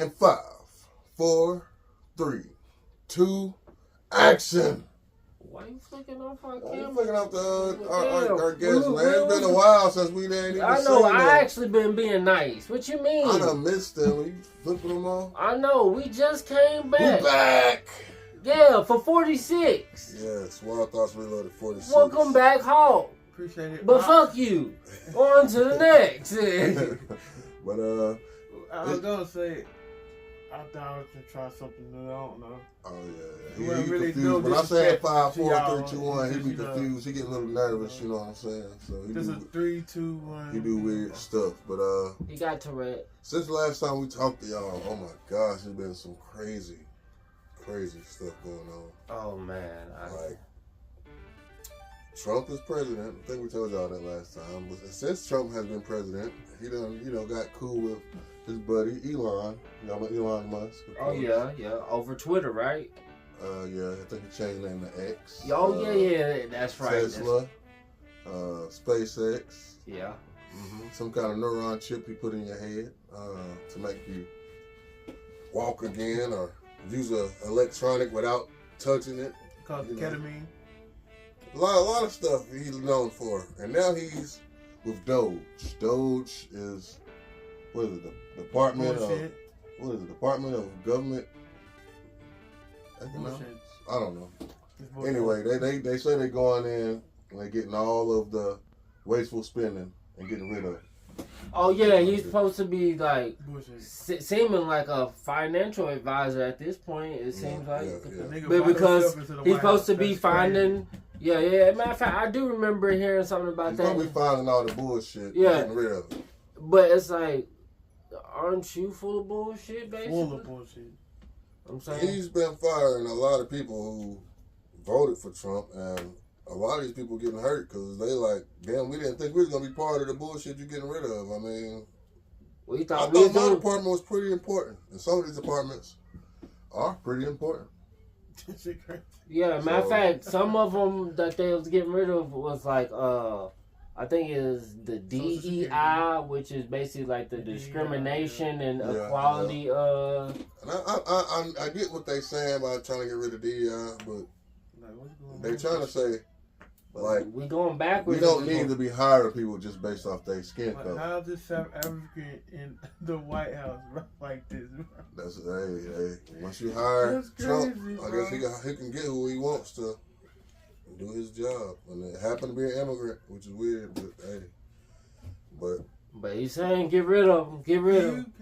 In 5, 4, 3, 2, action. Why you flicking off our camera? I'm flicking off our guests, man. It's been a while since we didn't even I know, seen them. I actually been being nice. What you mean? I done missed them. You flipping them off? I know, we just came back. We back! Yeah, for 46. Yes, Wild Thoughts Reloaded 46. Welcome back home. Appreciate it. But fuck you. On to the next. But, I was going to say, I thought I was going to try something new. I don't know. oh, yeah. He He wasn't really confused. doing When I say 5, 4, y'all. 3, 2, 1, he be You know. confused. He get a little nervous, you know what I'm saying? So he This is do, 3, 2, 1. he do weird stuff. But, He got Tourette. since the last time we talked to y'all, oh my gosh, there's been some crazy stuff going on. Oh, man. Like, Trump is president. I think we told y'all that last time. But since Trump has been president, he done, got cool with his buddy Elon. Y'all know Elon Musk? Oh, yeah. Over Twitter, right? Yeah, I think he changed his name to X. Oh, yeah. That's right. Tesla, SpaceX. Yeah. Some kind of neuron chip he put in your head to make you walk again or use a electronic without touching it. Called ketamine. A lot of stuff he's known for. And now he's with Doge. Doge is, what is it, the Department Bullshit. Department of Government Economics? Bullshit. I don't know. It's bullshit. Anyway, they say they're going in and they're getting all of the wasteful spending and getting rid of it. Oh, yeah. He's supposed to be, like, Bullshit. seeming like a financial advisor at this point, it seems like. Yeah. The nigga But brought because himself into the he's White supposed to House. be That's finding... Yeah. Matter of fact, I do remember hearing something about He's that. going to be finding all the bullshit and Yeah. getting rid of it. But it's like, aren't you full of bullshit, basically? Full of bullshit. I'm saying. He's been firing a lot of people who voted for Trump, and a lot of these people getting hurt because they like, damn, we didn't think we was going to be part of the bullshit you're getting rid of. I mean, We I thought thought my department was pretty important, and some of these departments are pretty important. Shit crazy. Yeah, matter of So- fact, some of them that they was getting rid of was like, I think it is the DEI, which is basically like the discrimination and Yeah, equality. And I get what they saying about trying to get rid of DEI, but Like, what's going on? they trying to say, like, we going backwards. we don't need to be hiring people just based off their skin Like, color. how's this South African in the White House like this? That's hey. Once you hire That's Trump, crazy, I bro. guess he can get who he wants to do his job. And it happened to be an immigrant, which is weird, but hey. But he's saying get rid of them. Get rid of them.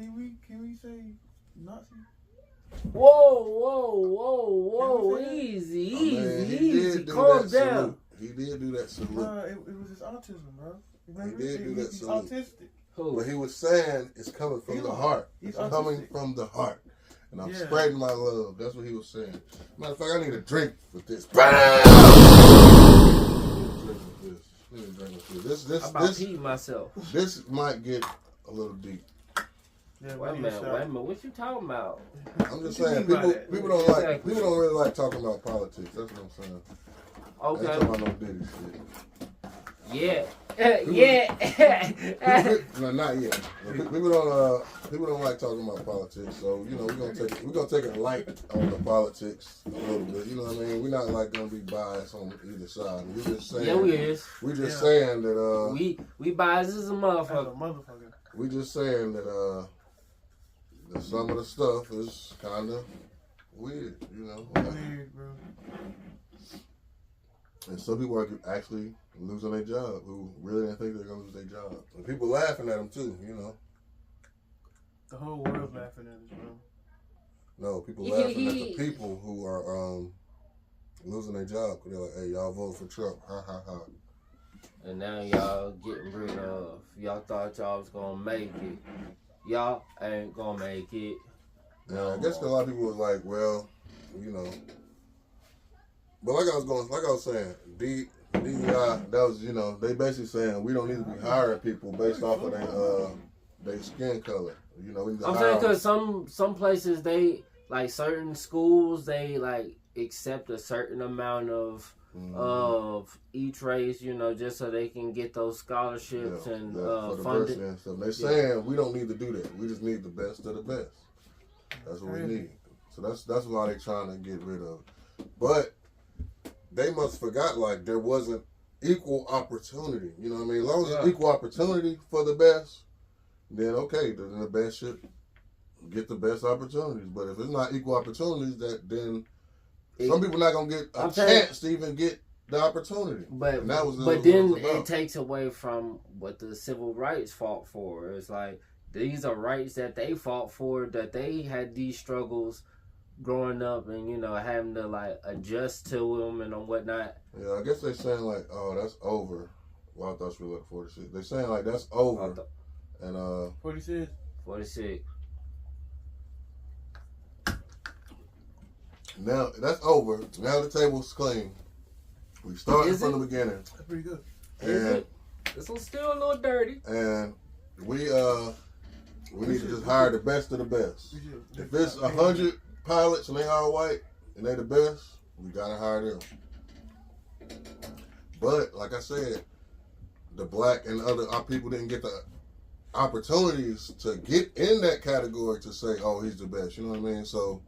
Can we say Nazi? Whoa. Easy. I mean, he did do Calm that down. salute. He did do that salute. No, it was his autism, bro. Remember? He did do that He's salute. autistic. Who? But he was saying it's coming from the heart. He's It's coming autistic. from the heart. And I'm Yeah. spreading my love. That's what he was saying. Matter of fact, I need a drink with this. I'm about to eat myself. This might get a little deep. Yeah, Wait a minute. What you talking about? I'm just What you saying, mean by that? people don't really like talking about politics. That's what I'm saying. I ain't Okay. talking about no Diddy shit. Yeah. No, not yet. People don't like talking about politics. So we're gonna take it light on the politics a little bit. You know what I mean? We're not like gonna be biased on either side. We're just saying. Yeah, we is. We're just saying that. We biased as a motherfucker. Motherfucker. We just saying that that some of the stuff is kind of weird. You know. Weird, bro. And some people are actually losing their job who really didn't think they were going to lose their job. And people laughing at them too, you know. The whole world's laughing at us, bro. No, people laughing at the people who are losing their job. They're like, hey, y'all vote for Trump. Ha, ha, ha. And now y'all getting rid of. Y'all thought y'all was going to make it. Y'all ain't going to make it. Yeah, I guess a lot of people was like, well, you know. But like I was saying, DEI, that was, you know, they basically saying we don't need to be hiring people based off of their skin color. You know, we need to I'm hire saying because some places they, like certain schools, they like accept a certain amount of each race, you know, just so they can get those scholarships and for funded. diversity and stuff. They're saying we don't need to do that. We just need the best of the best. That's what we need. So that's why they trying to get rid of it. But they must forgot like there wasn't equal opportunity. You know what I mean? As long as it's equal opportunity for the best, then okay, then the best should get the best opportunities. But if it's not equal opportunities, then some people not gonna get a chance to even get the opportunity. But and that was then it takes away from what the civil rights fought for. It's like these are rights that they fought for, that they had these struggles growing up, and having to like adjust to them and whatnot. Yeah, I guess they're saying like, oh, that's over. Well, I thought we were like 46. They're saying like that's over. And 46. 46. Now that's over. Now the table's clean. We started from the beginning. That's pretty good. And this one's still a little dirty. And we need to just hire the best of the best. If it's 100 pilots and they all white and they the best, we gotta hire them. But like I said, the black and our people didn't get the opportunities to get in that category to say, oh, he's the best. You know what I mean? So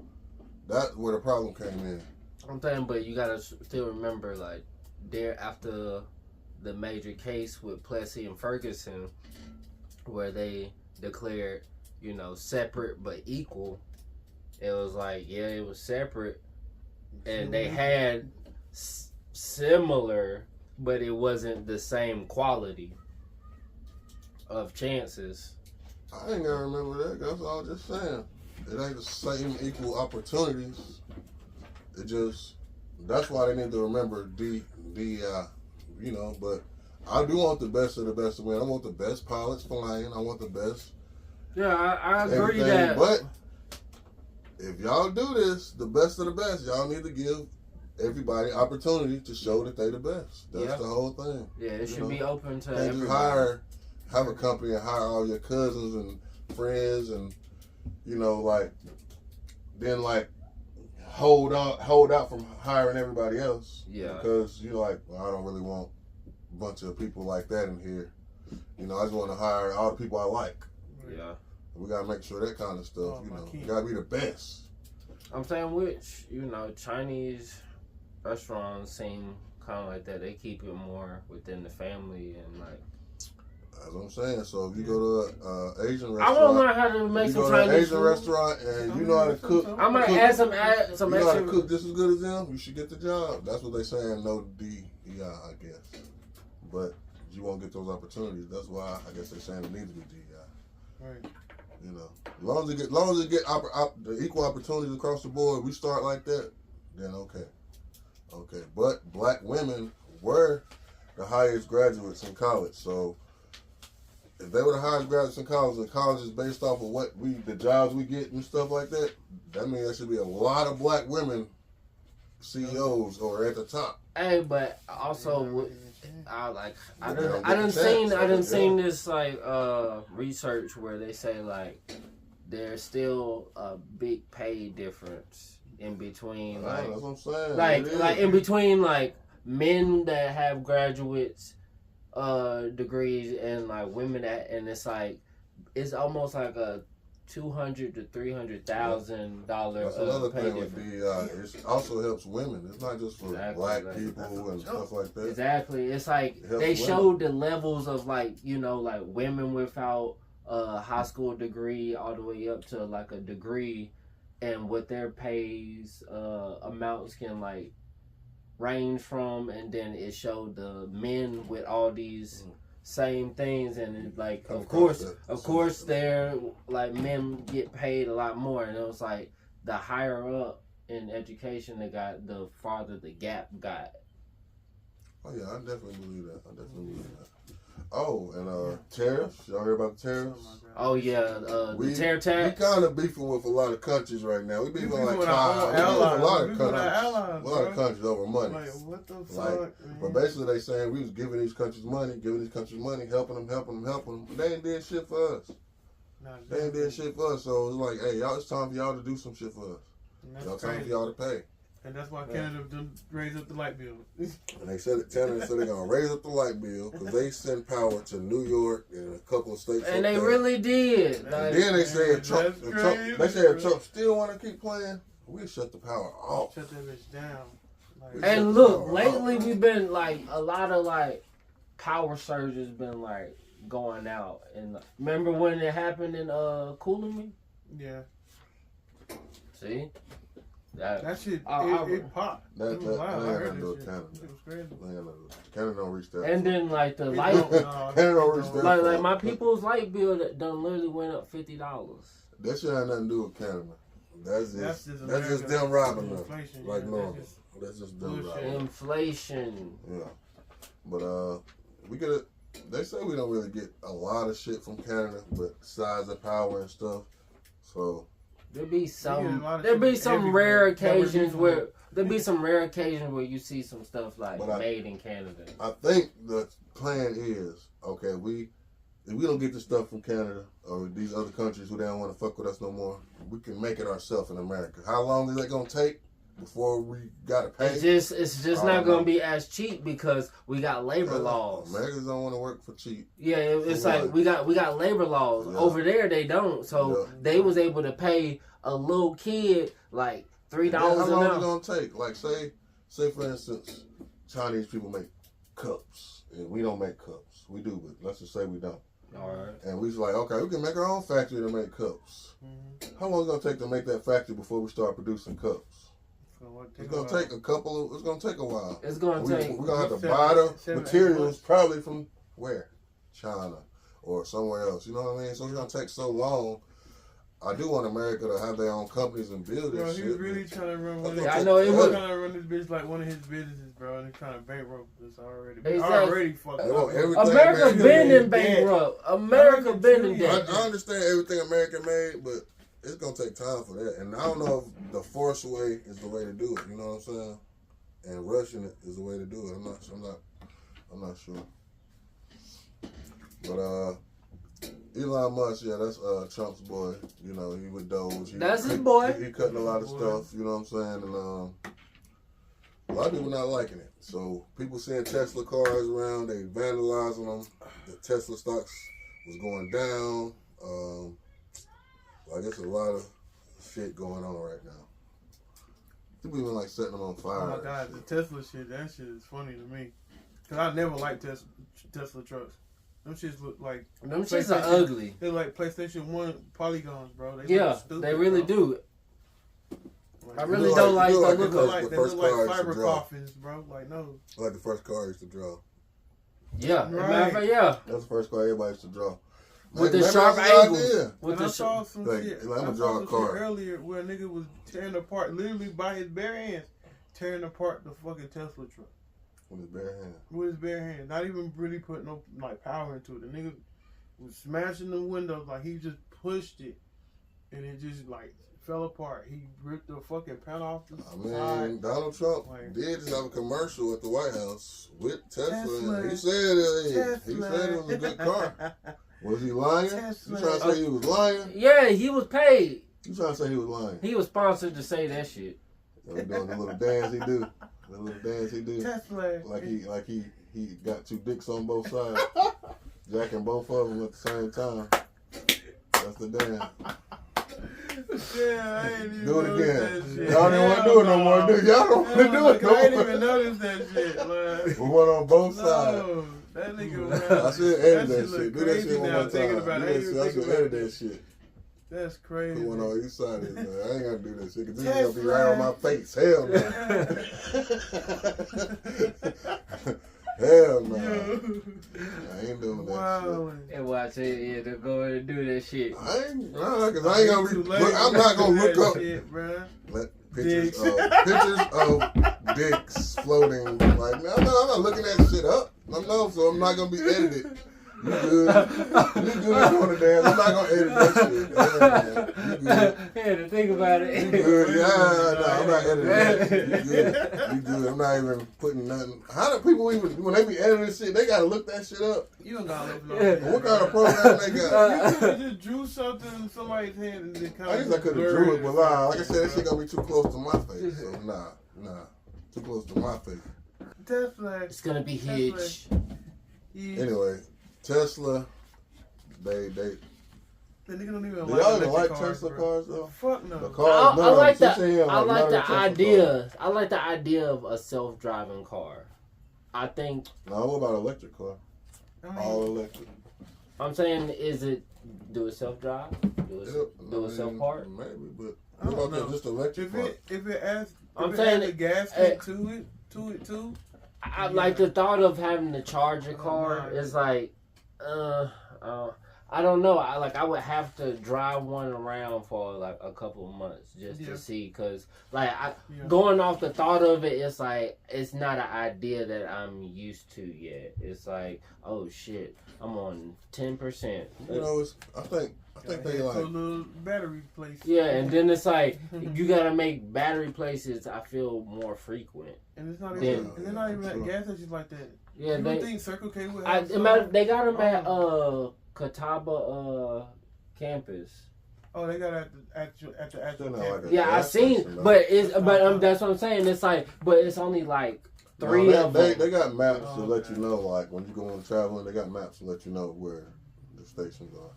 that's where the problem came in. I'm saying, but you gotta still remember, like, there after the major case with Plessy and Ferguson, where they declared, separate but equal. It was like, yeah, it was separate, and they had similar, but it wasn't the same quality of chances. I ain't gotta remember that. That's all I'm just saying. It ain't the same equal opportunities. It just, that's why they need to remember but I do want the best of the best to win. I want the best pilots flying. I want the best. Yeah, I agree that. But if y'all do this, the best of the best, y'all need to give everybody opportunity to show that they the best. That's the whole thing. Yeah, it should be open to everybody. Just have a company and hire all your cousins and friends and, hold out from hiring everybody else. Yeah. Because you're like, well, I don't really want a bunch of people like that in here. I just want to hire all the people I like. Yeah. We got to make sure that kind of stuff, you got to be the best. I'm saying which, Chinese restaurants seem kind of like that. They keep it more within the family and like. That's what I'm saying. So if you go to an Asian restaurant, I want to learn how to make some Chinese food. You go to an Asian restaurant and you know how to cook. I might add some extra. You know how to cook just as good as them. You should get the job. That's what they saying. No DEI, I guess. But you won't get those opportunities. That's why I guess they're saying it needs to be DEI. Right. As long as it get the equal opportunities across the board, we start like that, then okay. But black women were the highest graduates in college, so if they were the highest graduates in college, and college is based off of the jobs we get and stuff like that, that means there should be a lot of black women CEOs or at the top. Hey, but also I done seen this research where they say like there's still a big pay difference in between that's what I'm saying. Like in between like men that have graduates degrees and like women and it's almost like a $200,000 to $300,000 That's another pay thing with difference. DEI. It also helps women. It's not just for black people and stuff like that. Exactly. It's like they showed the levels of like women without a high school degree all the way up to like a degree, and what their pays amounts can like range from, and then it showed the men with all these same things, and it, like of course they're like men get paid a lot more, and it was like the higher up in education they got, the farther the gap got. Oh yeah, I definitely believe that. Oh, and tariffs. Y'all hear about the tariffs? Oh yeah, the tariff tax. We kind of beefing with a lot of countries right now. We beefing like a lot of countries over money. Like, what the fuck? But basically, they saying we was giving these countries money, helping them. But they ain't did shit for us. They ain't did shit for us. So it's like, hey, y'all, it's time for y'all to do some shit for us. Y'all time for y'all to pay. And that's why Canada done raise up the light bill. And they said it, Canada said they're going to raise up the light bill because they send power to New York and a couple of states. And they really did. And then they said Trump still want to keep playing. We shut the power off. Shut that bitch down. And look, lately we've been like a lot of like power surges been like going out. And remember when it happened in Cooley? Yeah. See? That shit, it popped. That ain't nothing to do with Canada. It was crazy. Canada don't reach that. And then like the light, Canada don't reach that. Like my people's light bill that done literally went up $50. That shit ain't nothing to do with Canada. That's just them robbing them. Like normal. That's just them robbing. Inflation. Yeah. But they say we don't really get a lot of shit from Canada, but size of power and stuff. So There'll be some rare occasions where you see some stuff like made in Canada. I think the plan is, okay, if we don't get the stuff from Canada or these other countries who don't want to fuck with us no more, we can make it ourselves in America. How long is that gonna take before we gotta pay? It's just not gonna be as cheap because we got labor laws. Americans don't want to work for cheap. Yeah, it's like we got labor laws. Yeah. Over there they don't. So they was able to pay a little kid like $3 an hour. How long is it gonna take? Like say for instance, Chinese people make cups and we don't make cups. We do, but let's just say we don't. All right. And we was like, okay, we can make our own factory to make cups. Mm-hmm. How long is it gonna take to make that factory before we start producing cups? It's gonna take a while. It's gonna take. We're gonna have to buy the materials probably from where? China or somewhere else. You know what I mean? So it's gonna take so long. I do want America to have their own companies and build this shit. He's really trying to run one. I know he was trying to run this bitch like one of his businesses, bro. And he's trying to bankrupt us already. Exactly. Already fucked up. America been in bankrupt. America been in debt. I understand everything America made, but it's gonna take time for that. And I don't know if the force way is the way to do it. You know what I'm saying? And rushing it is the way to do it. I'm not sure. But Elon Musk, yeah, that's Trump's boy. You know, he with Doge. That's his boy. He cutting a lot of stuff. You know what I'm saying? And a lot of people not liking it. So people seeing Tesla cars around, they vandalizing them. The Tesla stocks was going down. I guess a lot of shit going on right now. People even like setting them on fire. Oh my God, the Tesla shit, that shit is funny to me. Cause I never liked Tesla trucks. Them shits look like... Them shits are ugly. They're like PlayStation 1 polygons, bro. They look stupid, they really do. Like, I really don't like the look of they look like fiber coffins, bro. Like, no. Like the first car I used to draw. Yeah. Right. Yeah. That's the first car everybody used to draw. With the sharp angles. I saw some shit. I saw some shit earlier where a nigga was tearing apart, literally by his bare hands, tearing apart the fucking Tesla truck. With his bare hand. With his bare hand. Not even really putting no like power into it. The nigga was smashing the windows like he just pushed it and it just like fell apart. He ripped the fucking panel off the side. Donald Trump did just have a commercial at the White House with Tesla. And he said it was a good car. Was he lying? You trying to say he was lying? Yeah, he was paid. You trying to say he was lying? He was sponsored to say that shit. He doing the little dance he do. The little dance he do. Tesla. Like he got two dicks on both sides. Jacking both of them at the same time. That's the dance. Yeah, I ain't even do it again. That shit. Y'all didn't want to do it no more, dude. Y'all don't want to do it no more. I didn't even notice that shit. Like, we went on both sides. That nigga, I should edit that shit. Do that shit one more time. I should edit that shit. That's crazy. Put one on each side of it, man. I ain't gonna do that shit because this is gonna be right on my face. Hell no. Hell no. I ain't doing that shit. And watch it, to go in and do that shit. I ain't gonna I'm not gonna look up pictures of dicks floating. Like, I'm not looking that shit up. So I'm not gonna be edited. You good? You good on the dance? I'm not gonna edit that shit. You good? Yeah, to think about it. You good? Yeah, no, I'm not editing that shit. You good? You good? I'm not even putting nothing. How do people even when they be editing shit? They gotta look that shit up. You don't gotta look it up. What kind of program they got? You could just drew something in somebody's hand and then kind of. I guess I could have drew it, but like I said, that shit gonna be too close to my face. So nah. Nah, too close to my face. Tesla. It's gonna be huge. Anyway, Tesla, they. The nigga don't even Do y'all even like cars, Tesla bro. cars though? Fuck no. The cars, I like the Tesla idea. cars. I like the idea of a self-driving car. I think. No, what about electric car? I mean, All electric. I'm saying, do it self-drive? Do it self-park? Maybe, but I what don't about know. just electric car? If it adds, I'm if saying it adds a gas tank to it too. I like the thought of having to charge a car. It's like, I don't know. I would have to drive one around for like a couple of months just to see, cause going off the thought of it, it's like it's not an idea that I'm used to yet. It's like, oh shit, I'm on 10%. You know, I think they like a little battery place. Yeah, and then it's like you gotta make battery places. I feel more frequent. And it's not even. And they're not even at gas stations like that. Yeah, you they think Circle K would have they got them at Catawba campus. Oh, they got at the actual campus. Like I seen, but that's what I'm saying. It's like, but it's only like three of them. They got maps to let you know, like when you go on traveling, they got maps to let you know where the stations are.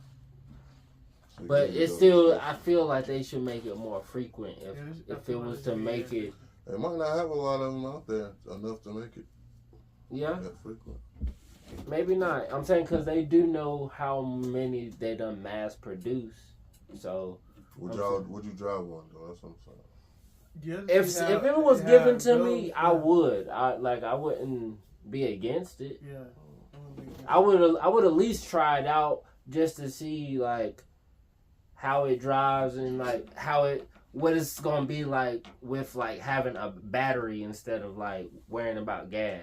So but it's still, I feel like they should make it more frequent. If it was to make it, they might not have a lot of them out there enough to make it. Yeah, that frequent. Maybe not. I'm saying because they do know how many they done mass produce. So would you drive one though? That's what I'm saying. Yeah, if it was given to me, I would. I wouldn't be against it. Yeah, I would at least try it out just to see like how it drives and like what it's gonna be like with like having a battery instead of like worrying about gas.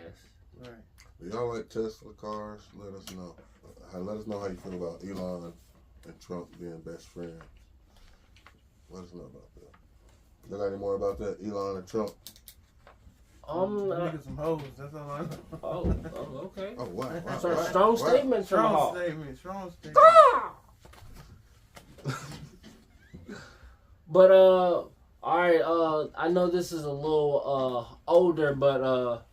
Right. Do y'all like Tesla cars? Let us know. Let us know how you feel about Elon and Trump being best friends. Let us know about that. You got any more about that? Elon and Trump? Niggas some hoes. That's all I know. Oh, okay. Oh, wow. Strong statements from Hawk. Strong statement. But all right. I know this is a little older, but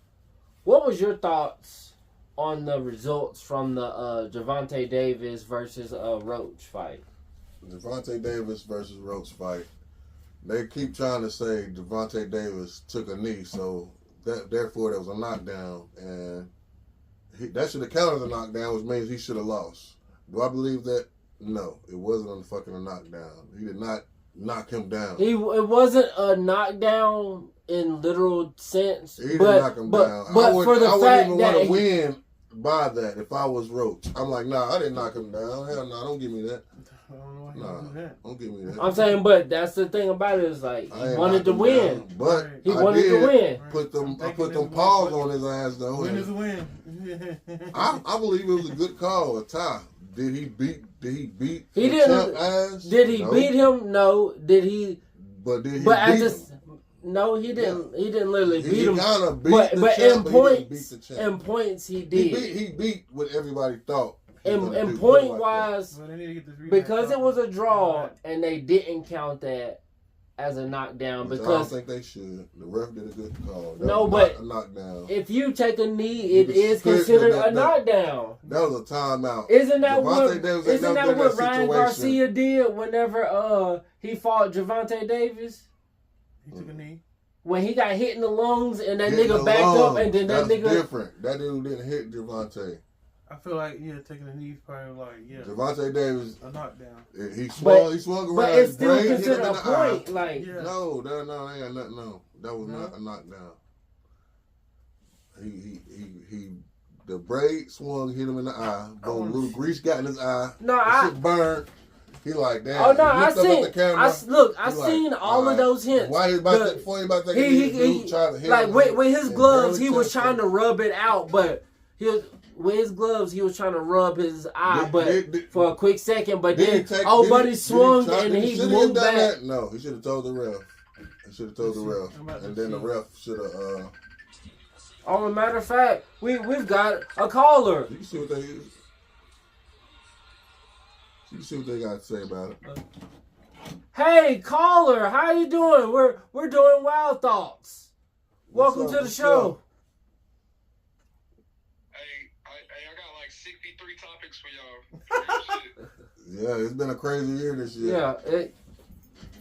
what was your thoughts on the results from the Gervonta Davis versus Roach fight? Gervonta Davis versus Roach fight. They keep trying to say Gervonta Davis took a knee, so therefore there was a knockdown, and that should have counted as a knockdown, which means he should have lost. Do I believe that? No, it wasn't a knockdown. He did not knock him down. It wasn't a knockdown in literal sense. He didn't knock him down. But for the fact that I wouldn't even want to win by that if I was Roach. I'm like, nah, I didn't knock him down. Hell no, don't give me that. I don't know why he Nah, do that. don't give me that. I'm saying, but that's the thing about it is like he wanted to win. Down, but he wanted to win. I put them paws on his ass though. Win is a win. I believe it was a good call, a tie. Did he beat? He didn't. Ass? Did he beat him? No. Did he? But did he? But beat him? No, he didn't. Yeah. He didn't literally beat him. He kind of beat but the champ, in but points, he didn't beat the champ. In points, he did. He beat what everybody thought. And point wise, because it was a draw and they didn't count that as a knockdown. Which because I don't think they should. The ref did a good call. No, but a knockdown. If you take a knee, it is considered a knockdown. That was a timeout. Isn't that what Ryan Garcia did whenever he fought Gervonta Davis? He took a knee. When he got hit in the lungs and that nigga backed up and then that nigga different. That dude didn't hit Gervonta. I feel like taking a knee is probably like Gervonta Davis a knockdown. He swung around. But it's still considered a point. Like no, ain't got nothing. No, that was not a knockdown. He the braid swung, hit him in the eye. Boom, little grease got in his eye. No, shit burned. He like that. Oh no, I seen all of those hints. Why he about before he about to take he tried to hit like him, with his gloves, he was trying to rub it out, but with his gloves, he was trying to rub his eye, for a quick second. But then, buddy swung and he moved back. That? No, he should have told the ref. And then the ref should have. Oh, as a matter of fact, we've got a caller. You see what they is. You see what they got to say about it. Hey, caller, how you doing? We're doing Wild Thoughts. Welcome to the show. Hey, I got like 63 topics for y'all. Yeah, it's been a crazy year this year. Yeah.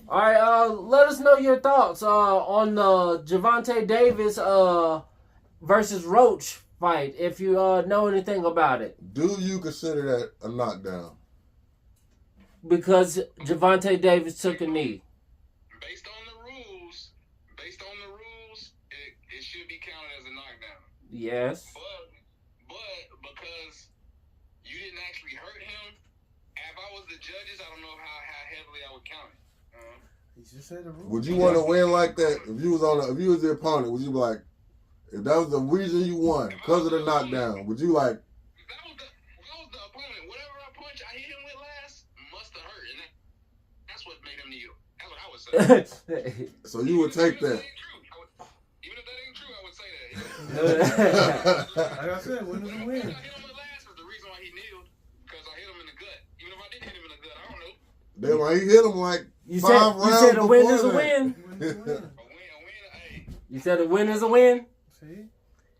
All right. Let us know your thoughts on the Gervonta Davis versus Roach fight. If you know anything about it. Do you consider that a knockdown? Because Gervonta Davis took a knee. Based on the rules, it should be counted as a knockdown. Yes. But because you didn't actually hurt him, if I was the judges, I don't know how heavily I would count it. He just said the rules. Would you want to win like that? If you was the opponent, would you be like, if that was the reason you won because of the knockdown, would you like? If that was the opponent, whatever punch I hit him with last must have hurt, and that's what made him kneel. That's what I would say. So you would take that. Even if that ain't true, I would say that. Like I said, win is a win. I hit him with last was the reason why he kneeled, because I hit him in the gut. Even if I didn't hit him in the gut, I don't know. Then when he hit him like You 5 rounds you said a win is a before win. Win is a win. Hey. You said a win is a win. See?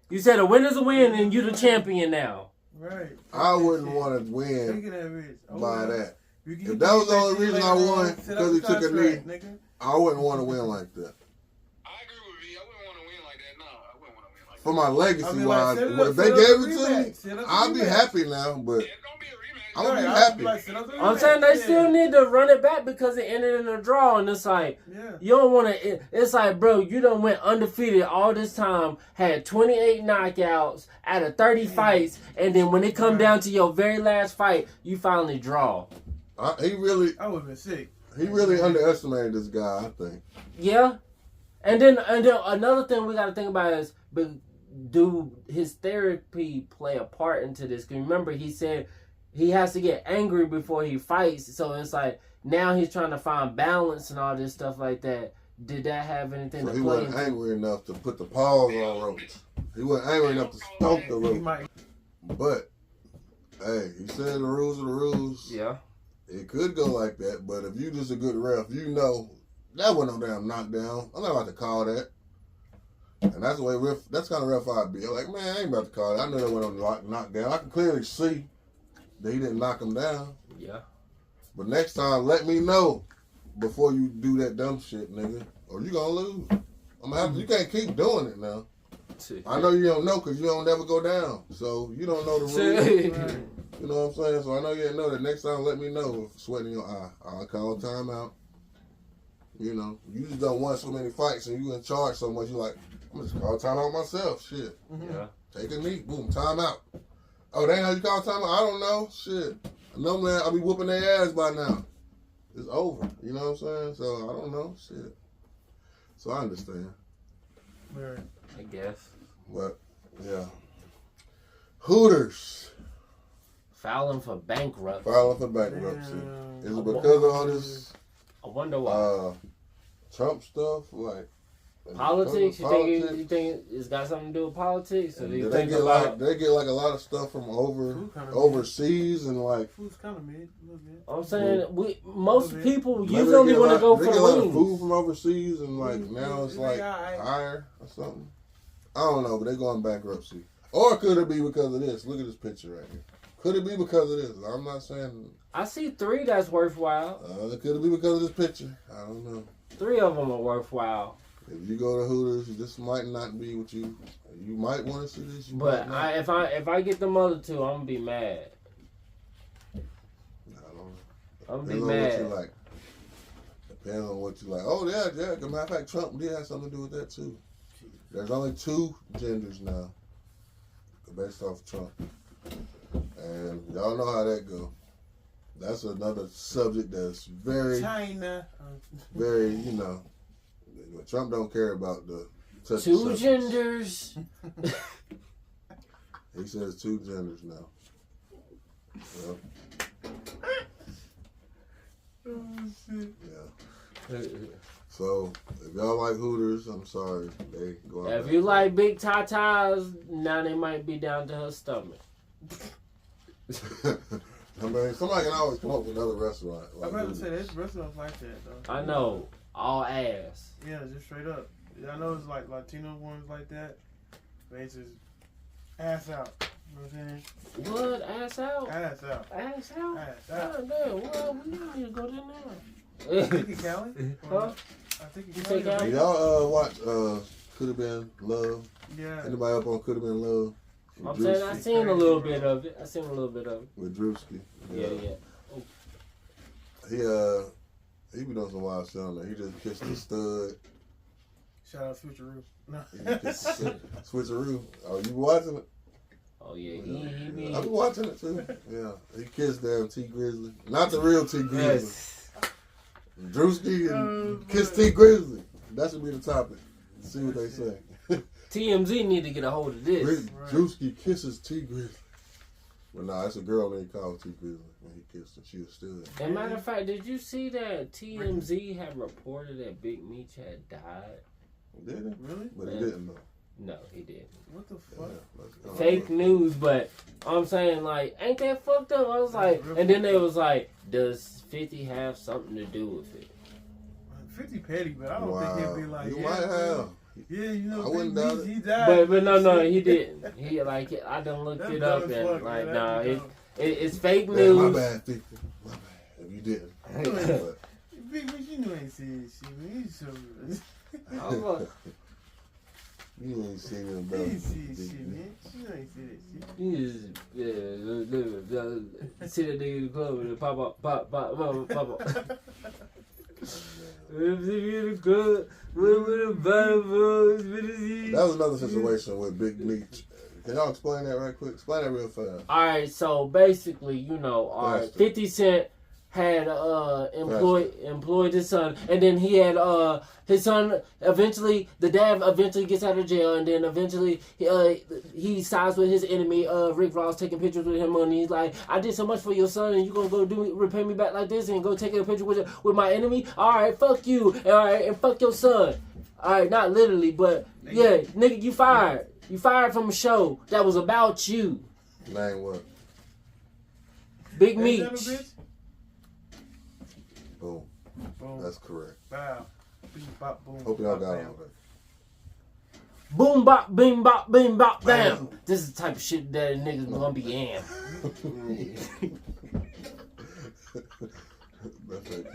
You said a win is a win, and you the champion now. Right. I wouldn't want to win Taking that risk. by that. If If that was the only reason I won, because he took a knee, I wouldn't want to win like that. I agree with V. I wouldn't want to win like that. No, I wouldn't want to win like that. For my legacy I mean, like, wise, set it up, if they set up gave a it to rematch. me, Set up a I'd be rematch. happy now, but It's gonna be a rematch. I would be Right, happy. like, set up a I'm rematch. saying they Yeah. still need to run it back because it ended in a draw, and it's like Yeah. you don't want to. It's like, bro, you done went undefeated all this time, had 28 knockouts out of 30 fights, and then when it come down to your very last fight, you finally draw. He really I would have been sick. underestimated this guy, I think. Yeah, and then another thing we got to think about is, do his therapy play a part into this? Because remember, he said he has to get angry before he fights, so it's like now he's trying to find balance and all this stuff like that. Did that have anything So to he play wasn't into? angry enough to put the paws on Roach. He wasn't angry enough to stomp the He Roach. might. But hey, he said the rules are the rules. Yeah. It could go like that, but if you just a good ref, you know that wasn't no damn knockdown. I'm not about to call that. And that's the way that's kind of ref I'd be. I'm like, man, I ain't about to call that. I know that wasn't no knockdown. I can clearly see that he didn't knock him down. Yeah. But next time, let me know before you do that dumb shit, nigga, or you gonna lose. I'm gonna have to, you can't keep doing it now. I know you don't know because you don't ever go down, so you don't know the rules. Right. You know what I'm saying? So I know you didn't know that. Next time, let me know if sweat in your eye. I'll call timeout. You know, you just done won so many fights and you in charge so much. You like, I'm just call timeout myself. Shit. Yeah. Take a knee. Boom. Timeout. Oh, that ain't how you call timeout? I don't know. Shit. I know, man. I'll be whooping their ass by now. It's over. You know what I'm saying? So I don't know. Shit. So I understand. Right. I guess. But yeah. Hooters. Filing for bankruptcy. Filing for bankruptcy. Damn. Is it because of all this I wonder why. Trump stuff? Like Politics? Politics? You think it's got something to do with politics? Or do you Do they think get about? like a lot of stuff from Food kinda overseas and like Food's kind of mid, a little bit. I'm saying most Maybe. people maybe usually they want to go they for get a lot of wings. food from overseas and like Mm, now it's yeah, like yeah, higher or something. I don't know, but they going bankruptcy. Or could it be because of this? Look at this picture right here. Could it be because of this? I'm not saying. I see 3 that's worthwhile. It could be because of this picture. I don't know. 3 of them are worthwhile. If you go to Hooters, this might not be what you might want to see this. You But might not. if I get them other 2, I'm gonna be mad. I don't know. I'm gonna be Depends on what mad. you like. Depends on what you like. Oh yeah. As a matter of fact, Trump did have something to do with that too. There's only 2 genders now, based off Trump, and y'all know how that go. That's another subject that's very, China. very, Trump don't care about the touchy 2 subjects. genders. He says 2 genders now. Well, yeah. So if y'all like Hooters, I'm sorry, they go out. If you like big tatas, now they might be down to her stomach. I mean, somebody can always come up with another restaurant. I'm Like about to Hooters. say there's restaurants like that though. I know, all ass. Yeah, just straight up. I know it's like Latino ones like that. They just ass out. You know what I'm saying? What? Ass out? Ass out. Ass out? Ass out. God damn, well, we need to go there I now. think it's Cali. Huh? I think You it's say Cali. Cali? Y'all watch Could Have Been Love? Yeah. Anybody up on Could Have Been Love? I'm saying I seen a little bit of it. With Druski. Yeah. He be doing some wild shit on there. He just kissed the stud. Shout out Switcheroo. No. He kissed the switcheroo. Oh, you watching it? Oh yeah, he be. I be watching it too. Yeah, he kissed damn T Grizzly, not the real T Grizzly. Yes. Druski and kiss T Grizzly. That should be the topic. See what they say. TMZ need to get a hold of this. Right. Druski kisses T Grizzly. Well, nah, it's a girl named called T Grizzly when he kissed her. She was still there. As a matter of fact, did you see that TMZ had reported that Big Meech had died? Did he? Really? But he didn't though. No, he didn't. What the fuck? Yeah, Fake news, but I'm saying, like, ain't that fucked up? I was like, and then they was like, does 50 have something to do with it? 50 petty, but I don't think he'd be like, you might have. Yeah, you know, I wouldn't doubt he it. died. But no, he didn't. He like I done looked That's it up dumb as and fuck, like man. nah, That'd be it's fake Man, news. my bad, 50. My bad. If you didn't. But Big Meech, you know ain't seen this shit, man. He's so... I'm like, you ain't seen him, He bro. ain't see this shit, man. You know ain't see that shit. you just see that nigga in the club and pop up. That was another situation with Big Meech. Can y'all explain that right quick? Explain that real fast. Alright, so basically, you know, Faster. 50 Cent had employed his son, and then he had his son eventually, the dad eventually gets out of jail, and then eventually he sides with his enemy, Rick Ross, taking pictures with him, and he's like, I did so much for your son, and you gonna go repay me back like this and go take a picture with my enemy? Alright, fuck you, alright, and fuck your son. Alright, not literally, but yeah, nigga, you fired. You fired from a show that was about you. Name what? Big Ain't that a Meech. bitch? Boom. Boom. That's correct. Wow. Bing, bop, boom. Hope y'all bop, got bam. all that. Boom bop, bing bop, bing bop, bam. Bam. This is the type of shit that niggas gonna be in. That's that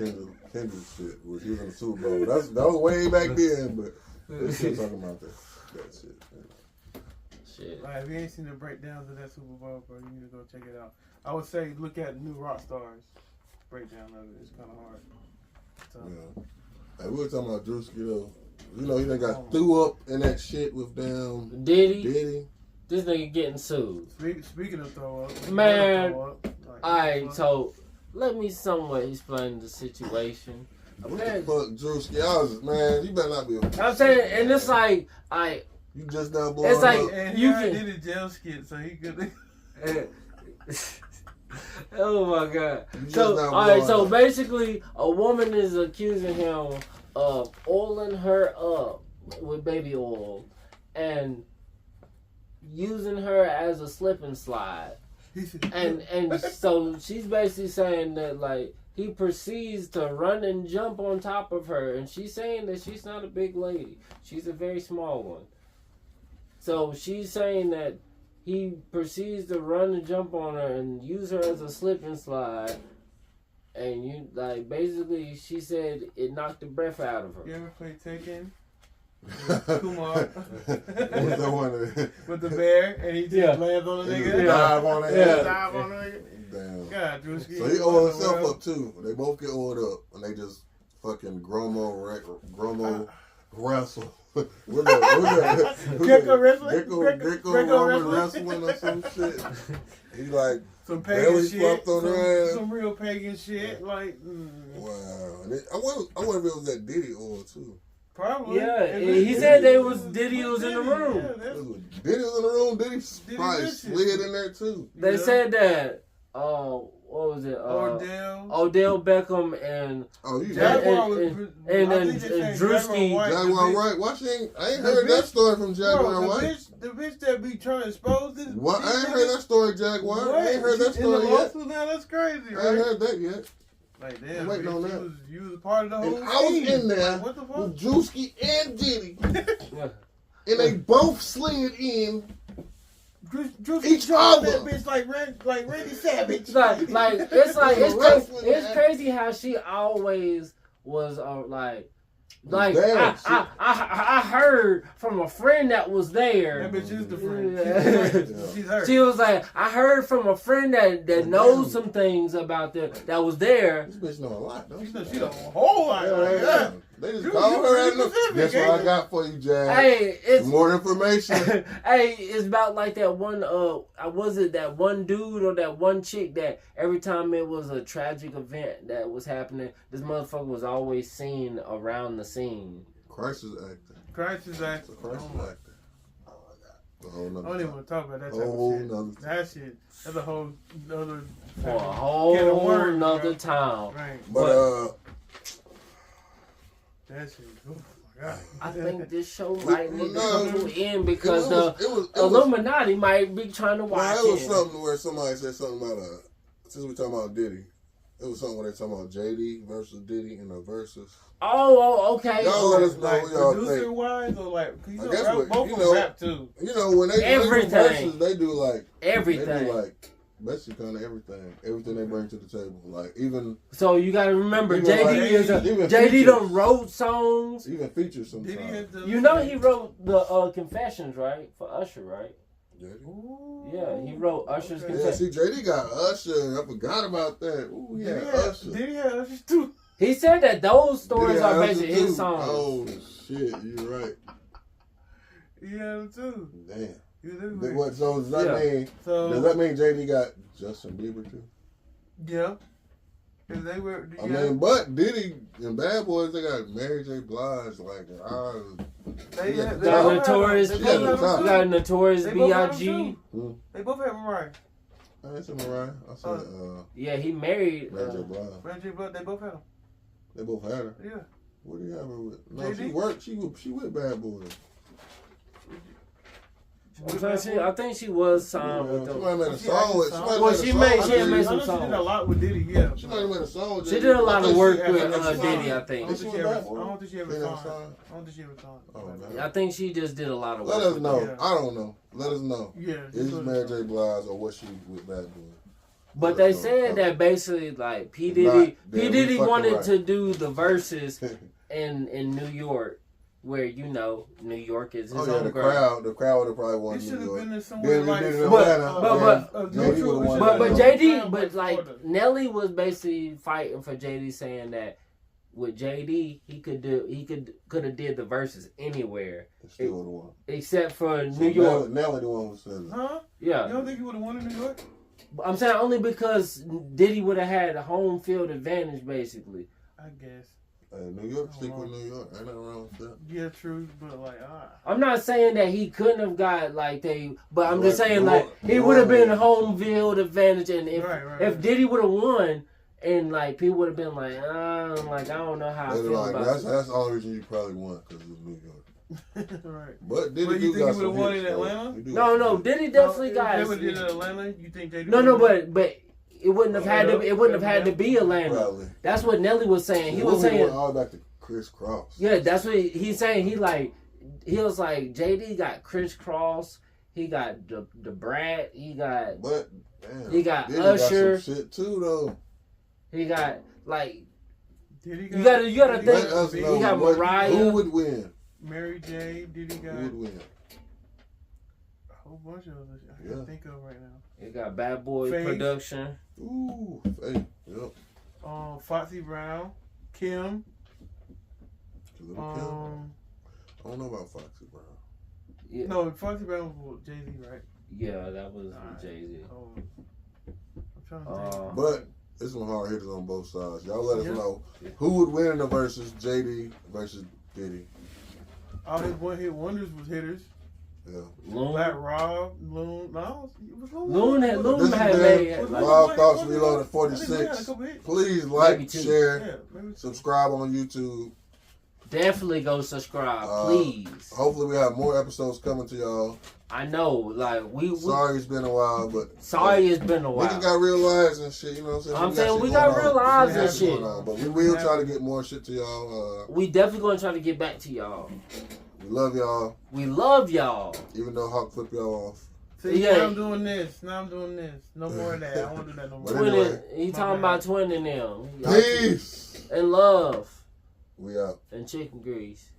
Kendrick shit. Was using the Super Bowl. That was way back then, but we're still talking about that shit. Shit. Like, if you ain't seen the breakdowns of that Super Bowl, bro, you need to go check it out. I would say look at New Rock Stars breakdown of it. It's kind of hard. So, Yeah. Hey, we were talking about Druski though. You know, he done got threw up in that shit with damn Diddy. This nigga getting sued. Speaking of throw up, Man. like, Alright, so let me somewhat explain the situation. What the fuck, Druski? Man, you better not be. I'm saying, and it's like, You just now blowing It's like- up. and You he can- did a jail skit, so he could. oh my god. You just So, now alright, blowing so up. basically, a woman is accusing him of oiling her up with baby oil and using her as a slip and slide. And so she's basically saying that, like, he proceeds to run and jump on top of her, and she's saying that she's not a big lady. She's a very small one. So she's saying that he proceeds to run and jump on her and use her as a slip and slide. And you, like, basically, she said it knocked the breath out of her. You ever play Tekken? Kumar What's that one? with the bear, and he just lands on the nigga. Dive on that. Yeah. Dive on the nigga. Damn. God, Druski. So he oiled himself up too. They both get oiled up, and they just fucking Gromo wrestle. Greco wrestling? Greco wrestling or some shit. He like Some pagan belly shit. flopped on her ass. Some real pagan shit. Like, Wow. And I wonder if it was that Diddy oil too. probably. Yeah, he said they was Diddy was in the room. Yeah, that's, Diddy was in the room. Diddy probably Diddy slid in there too. They Yeah. said that, what was it? Odell Beckham and Oh, you Jaguar was, and I think they said Drewski- Jaguar White, the Jaguar bitch- White. Why she ain't? I ain't the heard that bitch- story from Jaguar Bro, White. the bitch that be trying to expose this. What? I ain't heard that story, Jaguar. I ain't heard that In the story yet. lawsuit now, that's crazy, I ain't right? heard that yet. Like, damn, I'm waiting on that. You was a part of the whole And I was in there like, what the fuck? with Druski and Diddy. And they both slid in each other. That bitch like Randy Savage. It's crazy how she always was I heard from a friend that was there. That bitch is the friend. She's her. She was like, I heard from a friend that knows some things about that was there. This bitch know a lot, don't she? She know a whole lot. Yeah. They just called her at the. Guess what I got for you, Jazz? Hey, it's more information. Hey, it's about like that one. Was it that one dude or that one chick that every time it was a tragic event that was happening, this motherfucker was always seen around the scene. Crisis actor. Crisis actor. Crisis actor. Oh my god. I don't even want to talk about that type of shit. That shit. That's a whole other. For a whole nother time. Right. But that shit. Oh my god. I think this show might need to come to an end because the Illuminati might be trying to watch it. It was something where somebody said something about since we're talking about Diddy, it was something where they're talking about JD versus Diddy in the versus. Oh, okay. Y'all let us know like what y'all producer think. Wise or like, cause I guess both of them rap too. You know when they do verses, they do like everything. They do like basically kind of everything they bring to the table. Like even. So you got to remember, JD done wrote songs. Even features sometimes. You know he wrote the Confessions, right, for Usher, right? JD? Yeah, he wrote Usher's Confessions. Yeah, see, JD got Usher. I forgot about that. Ooh, he had Usher. Diddy had Usher too. He said that those stories are basically his songs. Oh shit, you're right. He had them too. Damn. What? So does that mean JD got Justin Bieber too? Yeah. If they were. I mean, but Diddy and Bad Boys, they got Mary J. Blige. Like, they got Notorious B. Got Notorious B.I.G. They both have Mariah. I didn't say Mariah. I said. Yeah, he married Mary J. Blige. Mary J. Blige. They both had him. They both had her. Yeah. What do you have her with? No, JD? she worked. She with Bad Boys. I think she was signed with them. She might have made a song with. She had made some songs. She did a lot with Diddy. Yeah. She might have made a song with She did a lot of work with Diddy. I think. I don't think she ever signed. I think she just did a lot of work. Let us know. Yeah. I don't know. Let us know. Yeah. Is Mary J. Blige or was she with Bad Boys? But they said that basically, like P Diddy wanted to do the verses in New York, where New York is his own ground. The crowd would have probably won. It should have been in somewhere like. But JD, but like Nelly was basically fighting for JD, saying that with JD he could have did the verses anywhere. Still would have won. Except for New York. Nelly the one who said it. Huh? Yeah. You don't think he would have won in New York? I'm saying only because Diddy would have had a home field advantage, basically. I guess. New York, stick with New York. Ain't nothing wrong with that. Yeah, true, but like, I'm not saying that he couldn't have got but I'm just saying he would have been home field advantage, and if Diddy would have won, and like people would have been like, I don't know how I feel about that's the only reason you probably won, because it was New York. Right. But Diddy you think he would have won in Atlanta? No, Diddy definitely got. If they did in Atlanta, you think they? No, but it wouldn't have had to. It wouldn't have had to be Atlanta. Probably. That's what Nelly was saying. He was saying went all back to Chris Cross. Yeah, that's what he's saying. He was like JD got Chris Cross. He got the Brat. He got. But damn, he got Diddy Usher. Got some shit too though. He got like. You gotta think. He got Mariah. Who would win? Mary J. Diddy got. Who would win? A whole bunch of others I can't think of right now. It got Bad Boy production. Ooh, Faith. Yep. Foxy Brown, Kim. Kim. I don't know about Foxy Brown. Yeah. No, Foxy Brown was with Jay-Z, right? Yeah, that was with Jay-Z. I'm trying to think. But there's some hard hitters on both sides. Y'all let us know who would win in the versus JD versus Diddy. All his one-hit wonders was hitters. Yeah. Black Rob, Loon. No, it was Loon had made Rob Thoughts Reloaded 46. Please like, share, subscribe on YouTube. Definitely go subscribe, please. Hopefully we have more episodes coming to y'all. I know, like sorry it's been a while, but it's been a while. We got real lives and shit, you know what I'm saying? We got real lives and shit. But we will try to get more shit to y'all. We definitely gonna try to get back to y'all. We love y'all. We love y'all. Even though Hawk flipped y'all off. See, now I'm doing this. No more of that. I won't do that no more. Anyway, he talking about twin and them. Peace. And love. We out. And chicken grease.